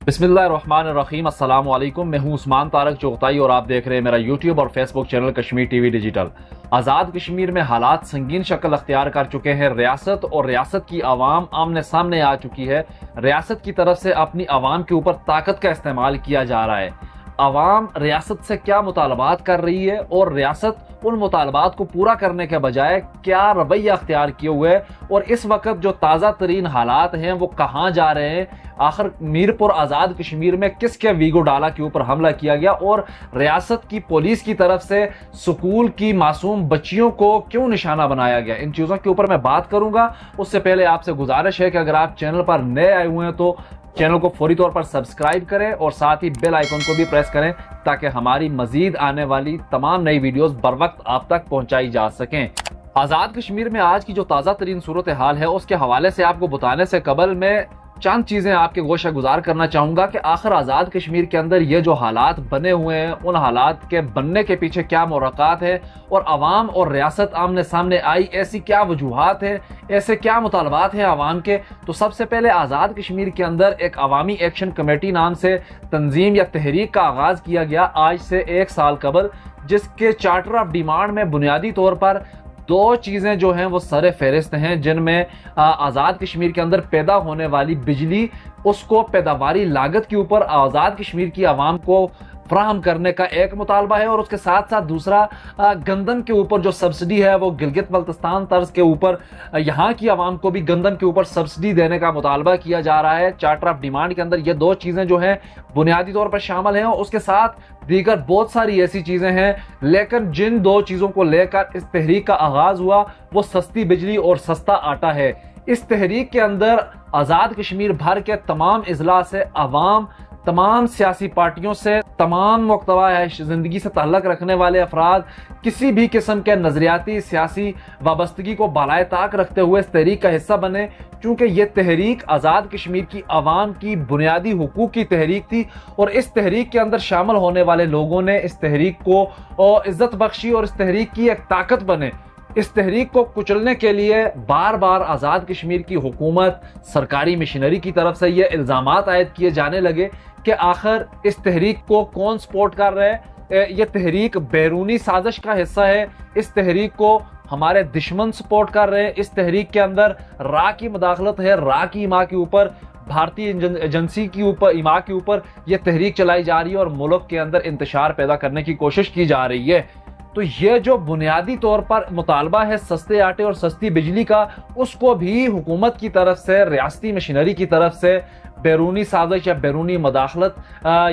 बिस्मिल्लाहिर्रहमानिर्रहीम। अस्सलाम वालेकुम। मैं हूं उस्मान तारक चोगताई और आप देख रहे हैं मेरा यूट्यूब और Facebook channel Kashmir TV digital. Azad Kashmir में हालात संगीन शक्ल अख्तियार कर चुके हैं। रियासत और रियासत की आवाम आमने सामने आ चुकी है। रियासत की तरफ से अपनी आवाम के ऊपर ताकत का इस्तेमाल किया जा रहा है। आवाम रियासत से क्या मुतालबात कर रही है और रियासत उन मुतालबात को पूरा करने के बजाय क्या रवैया अख्तियार किए हुए है, और इस वक्त जो ताज़ा तरीन हालात हैं वो कहाँ जा रहे हैं। आखिर मीरपुर आज़ाद कश्मीर में किसके वीगो डाला के ऊपर हमला किया गया और रियासत की पुलिस की तरफ से स्कूल की मासूम बच्चियों को क्यों निशाना बनाया गया, इन चीज़ों के ऊपर मैं बात करूंगा। उससे पहले आपसे गुजारिश है कि अगर आप चैनल पर नए आए हुए हैं तो चैनल को फौरी तौर पर सब्सक्राइब करें और साथ ही बेल आइकन को भी प्रेस करें ताकि हमारी मजीद आने वाली तमाम नई वीडियोस बर वक्त आप तक पहुंचाई जा सकें। आज़ाद कश्मीर में आज की जो ताज़ा तरीन सूरत हाल है उसके हवाले से आपको बताने से कबल मैं चंद चीज़ें आपके गोशा गुजार करना चाहूँगा कि आखिर आज़ाद कश्मीर के अंदर ये जो हालात बने हुए हैं उन हालात के बनने के पीछे क्या मुराकात है और आवाम और रियासत आमने सामने आई ऐसी क्या वजूहात हैं, ऐसे क्या मुतालबात हैं आवाम के। तो सबसे पहले आज़ाद कश्मीर के अंदर एक अवामी एक्शन कमेटी नाम से तंजीम या तहरीक का आगाज़ किया गया आज से 1 साल कबल, जिसके चार्टर ऑफ डिमांड में बुनियादी तौर पर 2 चीज़ें जो हैं वो सरे फहरिस्त हैं, जिनमें आज़ाद कश्मीर के अंदर पैदा होने वाली बिजली उसको पैदावारी लागत के ऊपर आज़ाद कश्मीर की आवाम को फ्राहम करने का एक मुतालबा है, और उसके साथ साथ दूसरा गंदम के ऊपर जो सब्सिडी है वो गिलगित बल्तिस्तान तर्ज के ऊपर यहाँ की आवाम को भी गंदम के ऊपर सब्सिडी देने का मुतालबा किया जा रहा है। चार्टर ऑफ डिमांड के अंदर ये 2 चीज़ें जो हैं बुनियादी तौर पर शामिल हैं, और उसके साथ दीगर बहुत सारी ऐसी चीज़ें हैं, लेकिन जिन 2 चीज़ों को लेकर इस तहरीक का आगाज़ हुआ वो सस्ती बिजली और सस्ता आटा है। इस तहरीक के अंदर आज़ाद कश्मीर भर के तमाम अजला से आवाम, तमाम सियासी पार्टियों से, तमाम मुक्तवा ज़िंदगी से ताल्लुक़ रखने वाले अफराद किसी भी किस्म के नज़रियाती सियासी वाबस्तगी को बालाए ताक रखते हुए इस तहरीक का हिस्सा बने, क्योंकि ये तहरीक आज़ाद कश्मीर की आवाम की बुनियादी हुकूक की तहरीक थी। और इस तहरीक के अंदर शामिल होने वाले लोगों ने इस तहरीक को इज़्ज़त बख्शी और इस तहरीक की एक ताकत बने। इस तहरीक को कुचलने के लिए बार बार आज़ाद कश्मीर की हुकूमत, सरकारी मशीनरी की तरफ से ये इल्ज़ामात आयद किए जाने लगे कि आखिर इस तहरीक को कौन सपोर्ट कर रहा है, ये तहरीक बैरूनी साजिश का हिस्सा है, इस तहरीक को हमारे दुश्मन सपोर्ट कर रहे हैं, इस तहरीक के अंदर रा की मदाखलत है, रा की इमा के ऊपर, भारतीय एजेंसी की ऊपर, इमा के ऊपर यह तहरीक चलाई जा रही है और मुल्क के अंदर इंतशार पैदा करने की कोशिश की जा रही है। तो ये जो बुनियादी तौर पर मुतालबा है सस्ते आटे और सस्ती बिजली का, उसको भी हुकूमत की तरफ से, रियासती मशीनरी की तरफ से बैरूनी साजिश या बैरूनी मदाखलत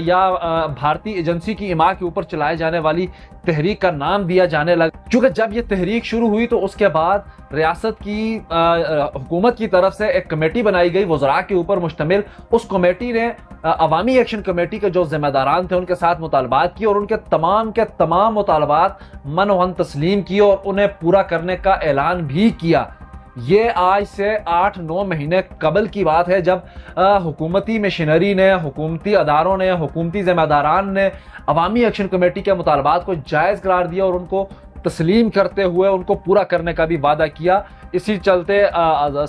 या भारतीय एजेंसी की इमा के ऊपर चलाए जाने वाली तहरीक का नाम दिया जाने लगा। क्योंकि जब ये तहरीक शुरू हुई तो उसके बाद रियासत की हुकूमत की तरफ से एक कमेटी बनाई गई वज़रा के ऊपर मुश्तमिल। उस कमेटी ने अवामी एक्शन कमेटी के जो जिम्मेदारान थे उनके साथ मुतालबात किए और उनके तमाम मुतालबात मनोहन तस्लीम किए और उन्हें पूरा करने का ऐलान भी किया। ये आज से 8-9 महीने कबल की बात है, जब हुकूमती मशीनरी ने, हुकूमती अदारों ने, हुकूमती जिम्मेदारान ने अवामी एक्शन कमेटी के मुतालबात को जायज़ करार दिया और उनको तस्लीम करते हुए उनको पूरा करने का भी वादा किया। इसी चलते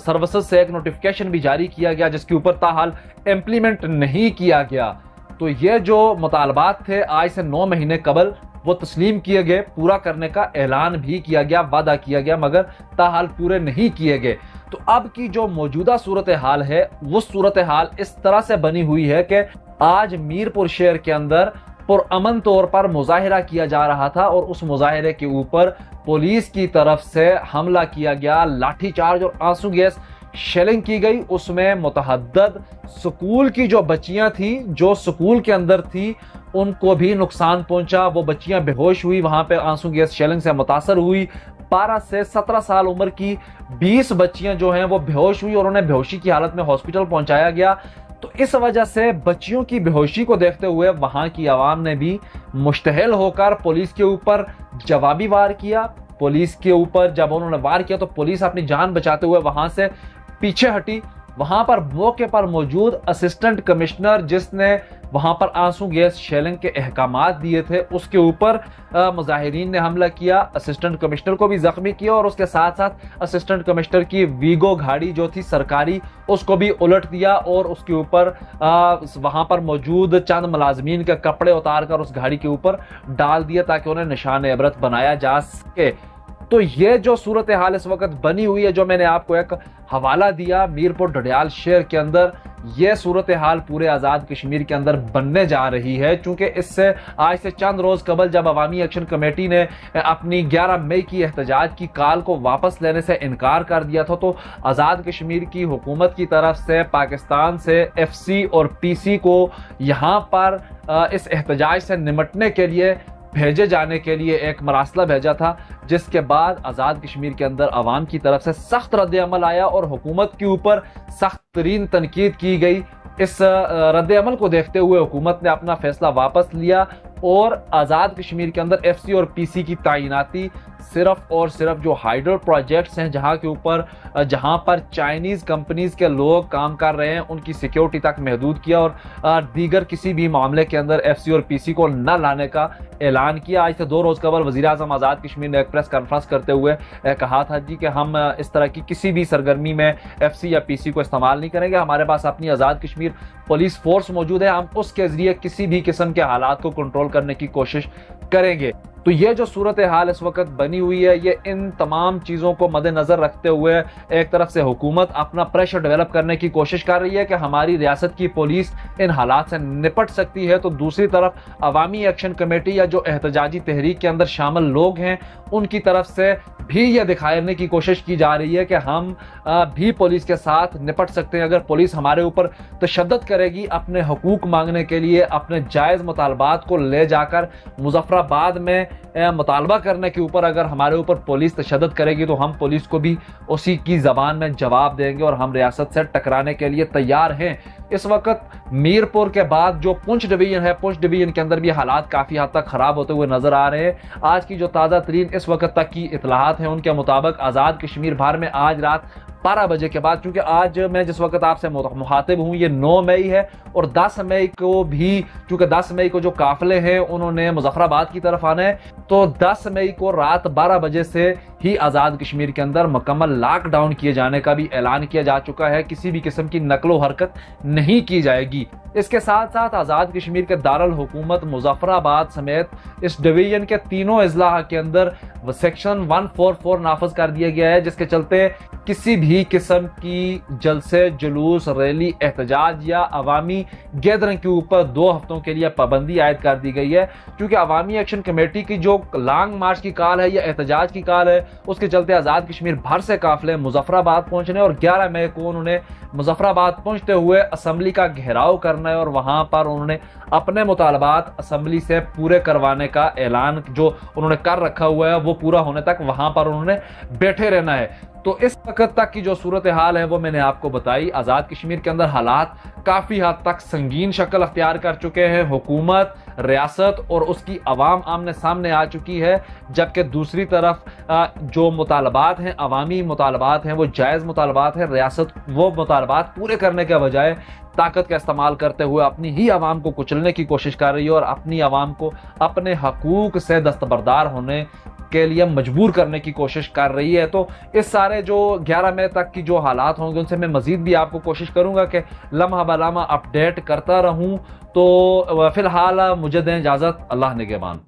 सर्विसेज से एक नोटिफिकेशन भी जारी किया गया जिसके ऊपर ताहाल इम्प्लीमेंट नहीं किया गया। तो ये जो मुतालबात थे आज से 9 महीने कबल वो तस्लीम किए गए, पूरा करने का ऐलान भी किया गया, वादा किया गया, मगर ताहाल पूरे नहीं किए गए। तो अब की जो मौजूदा सूरत हाल है वो सूरत हाल इस तरह से बनी हुई है कि आज मीरपुर शहर के अंदर पुरअमन तौर पर मुजाहिरा किया जा रहा था और उस मुजाहिरे के ऊपर पुलिस की तरफ से हमला किया गया, लाठीचार्ज और आंसू गैस शेलिंग की गई। उसमें मुतहद्दद स्कूल की जो बच्चियां थी, जो स्कूल के अंदर थी, उनको भी नुकसान पहुंचा। वो बच्चियां बेहोश हुई, वहां पे आंसू गैस शेलिंग से मुतासर हुई। 12 से 17 साल उम्र की 20 बच्चियां जो हैं वो बेहोश हुई और उन्हें बेहोशी की हालत में हॉस्पिटल पहुंचाया गया। तो इस वजह से बच्चियों की बेहोशी को देखते हुए वहां की आवाम ने भी मुश्तहिल होकर पुलिस के ऊपर जवाबी वार किया। पुलिस के ऊपर जब उन्होंने वार किया तो पुलिस अपनी जान बचाते हुए वहां से पीछे हटी। वहां पर मौके पर मौजूद असिस्टेंट कमिश्नर, जिसने वहाँ पर आंसू गैस शेलिंग के अहकामात दिए थे, उसके ऊपर मुजाहिरीन ने हमला किया, असिस्टेंट कमिश्नर को भी जख्मी किया और उसके साथ साथ असिस्टेंट कमिश्नर की वीगो गाड़ी जो थी सरकारी उसको भी उलट दिया और उसके ऊपर वहाँ पर मौजूद चंद मुलाजमीन के कपड़े उतार कर उस गाड़ी के ऊपर डाल दिया ताकि उन्हें निशान इबरत बनाया जा सके। तो ये जो सूरत हाल इस वक्त बनी हुई है, जो मैंने आपको एक हवाला दिया मीरपुर डडियाल शहर के अंदर, ये सूरत हाल पूरे आज़ाद कश्मीर के अंदर बनने जा रही है। चूंकि इससे आज से चंद रोज कबल जब अवामी एक्शन कमेटी ने अपनी 11 मई की एहतजाज की कॉल को वापस लेने से इनकार कर दिया था, तो आज़ाद कश्मीर की हुकूमत की तरफ से पाकिस्तान से FC और PC को यहाँ पर इस एहतजाज से निमटने के लिए भेजे जाने के लिए एक मरासला भेजा था, जिसके बाद आज़ाद कश्मीर के अंदर अवाम की तरफ से सख्त रद्द अमल आया और हुकूमत के ऊपर सख्त तरीन तनकीद की गई। इस रद्द अमल को देखते हुए हुकूमत ने अपना फैसला वापस लिया और आज़ाद कश्मीर के अंदर FC और PC की तैनाती सिर्फ और सिर्फ जो हाइड्रो प्रोजेक्ट्स हैं जहां पर चाइनीज़ कंपनीज के लोग काम कर रहे हैं उनकी सिक्योरिटी तक महदूद किया और दीगर किसी भी मामले के अंदर FC और PC को न लाने का ऐलान किया। आज से 2 रोज़ कबल वज़ीर-ए-आज़म आज़ाद कश्मीर ने एक प्रेस कॉन्फ्रेंस करते हुए कहा था जी कि हम इस तरह की किसी भी सरगर्मी में FC या PC को इस्तेमाल नहीं करेंगे, हमारे पास अपनी आज़ाद कश्मीर पुलिस फोर्स मौजूद है, हम उसके ज़रिए किसी भी किस्म के हालात को कंट्रोल करने की कोशिश करेंगे। तो ये जो सूरत हाल इस वक्त बनी हुई है, ये इन तमाम चीज़ों को मद्देनज़र रखते हुए एक तरफ से हुकूमत अपना प्रेशर डेवलप करने की कोशिश कर रही है कि हमारी रियासत की पुलिस इन हालात से निपट सकती है, तो दूसरी तरफ अवामी एक्शन कमेटी या जो एहतजाजी तहरीक के अंदर शामिल लोग हैं उनकी तरफ से भी ये दिखाने की कोशिश की जा रही है कि हम भी पुलिस के साथ निपट सकते हैं। अगर पुलिस हमारे ऊपर तशद्दुद करेगी अपने हकूक मांगने के लिए, अपने जायज़ मुतालबात को ले जाकर मुजफ्फराबाद में मुतालबा करने के ऊपर अगर हमारे ऊपर पुलिस तशद्दुद करेगी तो हम पुलिस को भी उसी की ज़बान में जवाब देंगे और हम रियासत से टकराने के लिए तैयार हैं। इस वक्त मीरपुर के बाद जो पुंछ डिवीजन है, पुंछ डिवीजन के अंदर भी हालात काफ़ी हद तक ख़राब होते हुए नज़र आ रहे हैं। आज की जो ताज़ा तरीन इस वक्त तक की इतलाहात हैं उनके मुताबिक आज़ाद कश्मीर भर में आज रात 12 बजे के बाद, क्योंकि आज मैं जिस वक्त आपसे मुखातिब हूँ ये 9 मई है और 10 मई को भी, क्योंकि 10 मई को जो काफिले हैं उन्होंने मुजफ्फराबाद की तरफ आना है, तो 10 मई को रात 12 बजे से ही आज़ाद कश्मीर के अंदर मुकम्मल लॉकडाउन किए जाने का भी ऐलान किया जा चुका है। किसी भी किस्म की नकलो हरकत नहीं की जाएगी। इसके साथ साथ आज़ाद कश्मीर के दारुल हुकूमत मुजफ्फराबाद समेत इस डिवीजन के तीनों अजला के अंदर सेक्शन 144 नाफज कर दिया गया है, जिसके चलते किसी भी किस्म की जलसे, जुलूस, रैली, एहतजाज या अवामी गैदरिंग के ऊपर 2 हफ्तों के लिए पाबंदी आयद कर दी गई है। क्योंकि अवामी एक्शन कमेटी की जो लॉन्ग मार्च की कॉल है या एहतजाज की कॉल है, उसके चलते आज़ाद कश्मीर भर से काफिले मुजफ्फराबाद पहुंचने और 11 मई को उन्होंने मुजफ्फराबाद पहुंचते हुए असम्बली का घेराव करना है और वहां पर उन्होंने अपने मुतालबात असम्बली से पूरे करवाने का ऐलान जो उन्होंने कर रखा हुआ है वो पूरा होने तक वहां पर उन्होंने बैठे रहना है। तो इस वक्त तक की जो सूरत हाल है वो मैंने आपको बताई। आज़ाद कश्मीर के अंदर हालात काफ़ी हद तक संगीन शक्ल अख्तियार कर चुके हैं। हुकूमत, रियासत और उसकी आवाम आमने सामने आ चुकी है, जबकि दूसरी तरफ जो मुतालबात हैं, अवामी मुतालबात हैं, वो जायज़ मुतालबात हैं। रियासत वो मुतालबात पूरे करने के बजाय ताकत का इस्तेमाल करते हुए अपनी ही आवाम को कुचलने की कोशिश कर रही है और अपनी आवाम को अपने हकूक से दस्तबरदार होने के लिए मजबूर करने की कोशिश कर रही है। तो इस सारे जो 11 मई तक की जो हालात होंगे उनसे मैं मजीद भी आपको कोशिश करूंगा कि लम्हा ब लम्हा अपडेट करता रहूं। तो फिलहाल मुझे दें इजाज़त, अल्लाह निगहबान।